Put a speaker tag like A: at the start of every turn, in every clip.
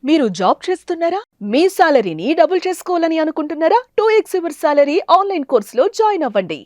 A: మీరు జాబ్ చేస్తున్నారా? మీ సాలరీని డబుల్ చేసుకోవాలని అనుకుంటున్నారా? 2x యువర్ సాలరీ ఆన్లైన్ కోర్సులో జాయిన్ అవ్వండి.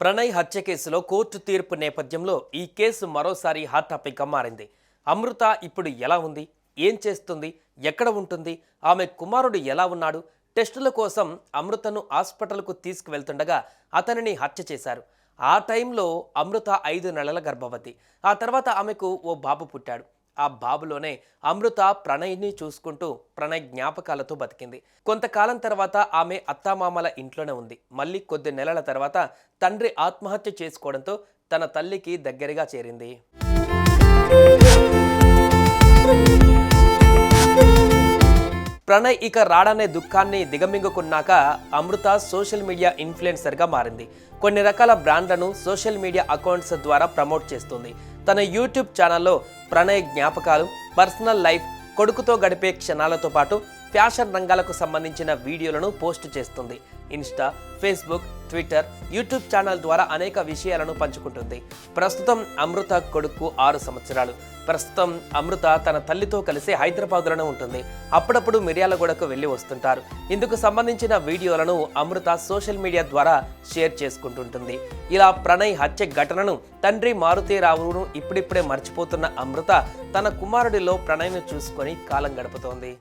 B: ప్రణయ్ హత్య కేసులో కోర్టు తీర్పు నేపథ్యంలో ఈ కేసు మరోసారి హాట్ టాపిక్గా మారింది. అమృత ఇప్పుడు ఎలా ఉంది, ఏం చేస్తుంది, ఎక్కడ ఉంటుంది, ఆమె కుమారుడు ఎలా ఉన్నాడు? టెస్టుల కోసం అమృతను హాస్పిటల్కు తీసుకువెళ్తుండగా అతనిని హత్య చేశారు. ఆ టైంలో అమృత 5 నెలల గర్భవతి. ఆ తర్వాత ఆమెకు ఓ బాబు పుట్టాడు. ఆ బాబులోనే అమృత ప్రణయ్ని చూసుకుంటూ ప్రణయ్ జ్ఞాపకాలతో బతికింది. కొంతకాలం తర్వాత ఆమె అత్తామామల ఇంట్లోనే ఉంది. మళ్ళీ కొద్ది నెలల తర్వాత తండ్రి ఆత్మహత్య చేసుకోవడంతో తన తల్లికి దగ్గరగా చేరింది. ప్రణయ్ ఇక రాడనే దుఃఖాన్ని దిగమింగుకున్నాక అమృత సోషల్ మీడియా ఇన్ఫ్లుయెన్సర్గా మారింది. కొన్ని రకాల బ్రాండ్లను సోషల్ మీడియా అకౌంట్స్ ద్వారా ప్రమోట్ చేస్తుంది. తన యూట్యూబ్ ఛానల్లో ప్రణయ్ జ్ఞాపకాలు, పర్సనల్ లైఫ్, కొడుకుతో గడిపే క్షణాలతో పాటు ఫ్యాషన్ రంగాలకు సంబంధించిన వీడియోలను పోస్ట్ చేస్తుంది. Insta, Facebook, Twitter, YouTube channel ద్వారా అనేక విషయాలను పంచుకుంటుంది. ప్రస్తుతం అమృత కొడుకు 6 సంవత్సరాలు. ప్రస్తుతం అమృత తన తల్లితో కలిసి హైదరాబాద్లోనే ఉంటుంది. అప్పుడప్పుడు మిర్యాలగూడకు వెళ్ళి వస్తుంటారు. ఇందుకు సంబంధించిన వీడియోలను అమృత సోషల్ మీడియా ద్వారా షేర్ చేసుకుంటుంటుంది. ఇలా ప్రణయ్ హత్య ఘటనను తండ్రి మారుతీరావును ఇప్పుడిప్పుడే మర్చిపోతున్న అమృత తన కుమారుడిలో ప్రణయ్ను చూసుకొని కాలం గడుపుతోంది.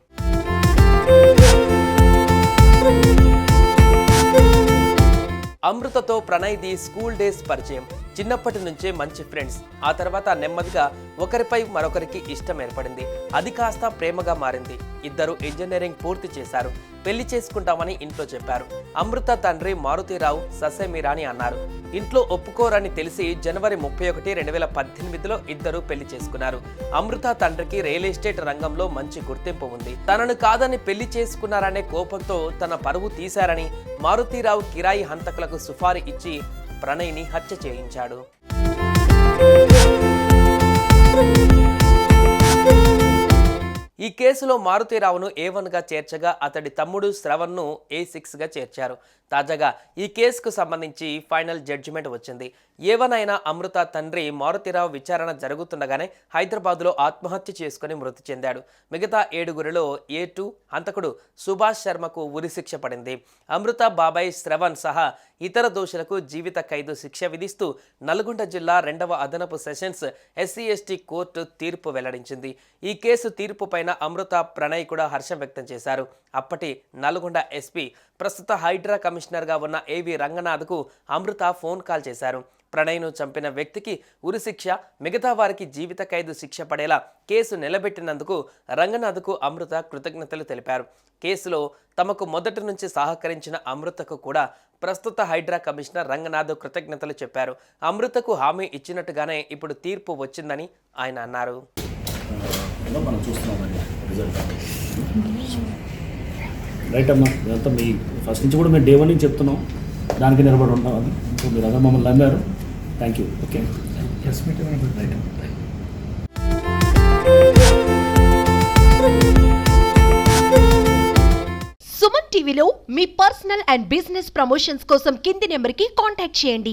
B: అమృతతో ప్రణయ్ది స్కూల్ డేస్ పరిచయం. చిన్నప్పటి నుంచే మంచి ఫ్రెండ్స్. ఆ తర్వాత నెమ్మదిగా ఒకరిపై మరొకరికి ఇష్టం ఏర్పడింది. అది కాస్త ప్రేమగా మారింది. ఇద్దరు ఇంజనీరింగ్ పూర్తి చేశారు. పెళ్లి చేసుకుంటామని ఇంట్లో చెప్పారు. అమృత తండ్రి మారుతీరావు ససేమిరాని అన్నారు. ఇంట్లో ఒప్పుకోరని తెలిసి జనవరి 31, 2018లో ఇద్దరు పెళ్లి చేసుకున్నారు. అమృత తండ్రికి రియల్ ఎస్టేట్ రంగంలో మంచి గుర్తింపు ఉంది. తనను కాదని పెళ్లి చేసుకున్నారనే కోపంతో తన పరువు తీశారని మారుతీరావు కిరాయి హంతకులకు సుపారీ ఇచ్చి ప్రణయ్ని హత్య చేయించాడు. ఈ కేసులో మారుతీరావును A1గా చేర్చగా అతడి తమ్ముడు శ్రవణ్ను A6గా చేర్చారు. తాజాగా ఈ కేసుకు సంబంధించి ఫైనల్ జడ్జిమెంట్ వచ్చింది. A1 అయిన అమృత తండ్రి మారుతీరావు విచారణ జరుగుతుండగానే హైదరాబాద్లో ఆత్మహత్య చేసుకుని మృతి చెందాడు. మిగతా 7గురిలో A2 హంతకుడు సుభాష్ శర్మకు ఉరిశిక్ష పడింది. అమృత బాబాయ్ శ్రవణ్ సహా ఇతర దోషులకు జీవిత ఖైదు శిక్ష విధిస్తూ నల్గొండ జిల్లా 2వ అదనపు సెషన్స్ SC/ST కోర్టు తీర్పు వెల్లడించింది. ఈ కేసు తీర్పు పైన అమృత, ప్రణయ్ కూడా హర్షం వ్యక్తం చేశారు. అప్పటి నల్గొండ SP, ప్రస్తుత హైడ్రా కమిషనర్గా ఉన్న AV రంగనాథ్కు అమృత ఫోన్ కాల్ చేశారు. ప్రణయ్ను చంపిన వ్యక్తికి ఉరిశిక్ష, మిగతా వారికి జీవిత ఖైదు శిక్ష పడేలా కేసు నిలబెట్టినందుకు రంగనాథ్కు అమృత కృతజ్ఞతలు తెలిపారు. కేసులో తమకు మొదటి నుంచి సహకరించిన అమృతకు కూడా ప్రస్తుత హైడ్రా కమిషనర్ రంగనాథ్ కృతజ్ఞతలు చెప్పారు. అమృతకు హామీ ఇచ్చినట్టుగానే ఇప్పుడు తీర్పు వచ్చిందని ఆయన అన్నారు.
C: రైట్ అమ్మా, ఇదంతా మీ ఫస్ట్ నుంచి కూడా మేము డే 1 నుంచి చెప్తున్నాం, దానికి నిలబడి ఉంటామని. సో మీరు అందరూ మమ్మల్ని నమ్మారు. Thank you. Okay, right.
D: Suman టీవీలో మీ పర్సనల్ అండ్ బిజినెస్ ప్రమోషన్స్ కోసం కింది నెంబర్కి కాంటాక్ట్ చేయండి.